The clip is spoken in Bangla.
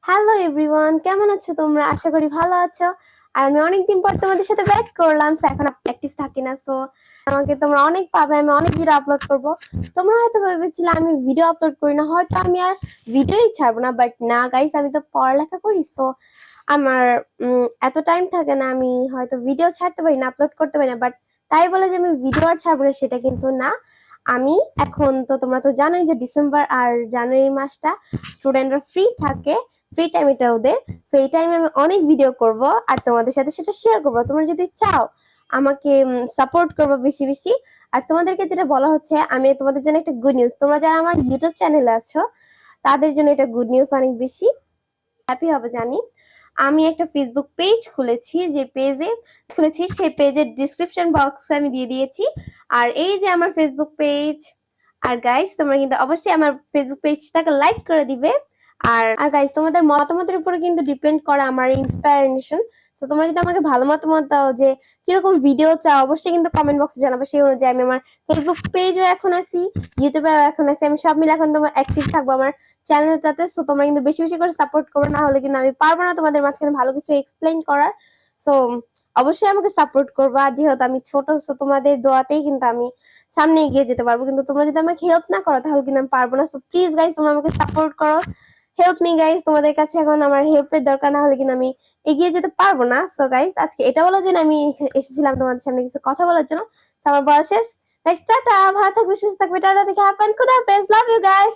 হ্যালো এভরিওয়ান, কেমন আছো তোমরা? আশা করি ভালো আছো। আর আমি অনেকদিন পর তোমাদের সাথে ব্যাক করলাম। এখন অ্যাক্টিভ থাকি না, সো আমাকে তোমরা অনেক পাবে। আমি অনেক ভিডিও আপলোড করব। তোমরা হয়তো ভেবেছিলে আমি ভিডিও আপলোড করি না, হয়তো আমি আর ভিডিওই ছাড়বো না, বাট না গাইস, আমি তো পড়ালেখা করি, সো আমার এত টাইম থাকে না। আমি হয়তো ভিডিও ছাড়তে পারি না, আপলোড করতে পারি না, বাট তাই বলে যে আমি ভিডিও আর ছাড়বো না সেটা কিন্তু না। আমি এখন তো তোমরা তো জানোই যে ডিসেম্বর আর জানুয়ারি মাসটা স্টুডেন্টরা ফ্রি থাকে, ফ্রি টাইম এটা ওদের। সো এই টাইমে আমি অনেক ভিডিও করব আর তোমাদের সাথে সেটা শেয়ার করবো। তোমরা যদি চাও আমাকে সাপোর্ট করবো বেশি বেশি। আর তোমাদেরকে যেটা বলা হচ্ছে, আমি তোমাদের জন্য একটা গুড নিউজ, তোমরা যারা আমার ইউটিউব চ্যানেলে আছো তাদের জন্য এটা গুড নিউজ, অনেক বেশি হ্যাপি হবে জানি। আমি একটা ফেসবুক পেজ খুলেছি, যে পেজে খুলেছি সেই পেজের ডিসক্রিপশন বক্সে আমি দিয়ে দিয়েছি। আর এই যে আমার ফেসবুক পেজ। আর গাইস, তোমরা কিন্তু অবশ্যই আমার ফেসবুক পেজটাকে লাইক করে দিবে। আর গাইস, তোমাদের মতামতের উপরে কিন্তু ডিপেন্ড করে আমার ইন্সপিরেশন। সো তোমরা যদি আমাকে ভালো মতামত দাও যে কিরকম ভিডিও চাও, অবশ্যই কিন্তু কমেন্ট বক্সে জানাবে। সেই অনুযায়ী আমি আমার ফেসবুক পেজও এখন আছি, ইউটিউবে এখন আছি, আমি সব মিলে এখন তোমার অ্যাক্টিভ থাকবো আমার চ্যানেলটাতে। সো তোমরা কিন্তু বেশি বেশি করে সাপোর্ট করো, না হলে কিন্তু আমি পারবো না তোমাদের মাঝখানে ভালো কিছু এক্সপ্লেইন করার। সো অবশ্যই আমাকে সাপোর্ট করবা, যেহেতু আমি ছোট, সো তোমাদের দোয়াতেই কিন্তু আমি সামনে এগিয়ে যেতে পারবো। কিন্তু তোমরা যদি আমাকে হেল্প না করো তাহলে কিন্তু আমি পারবো না। সো প্লিজ গাইস, তোমরা আমাকে সাপোর্ট করো, হেল্প মি গাইস। তোমাদের কাছে এখন আমার হেল্পের দরকার, না হলে কিন্তু আমি এগিয়ে যেতে পারবো না। সো গাইস, আজকে এটা বলার জন্য আমি এসেছিলাম তোমাদের সামনে কিছু কথা বলার জন্য। So, আমার বলা শেষ। গাইস, টাটা, ভালো থাকবে, সুস্থ থাকবে, tata, take care, have fun, খুদা হাফেজ, লাভ ইউ গাইস।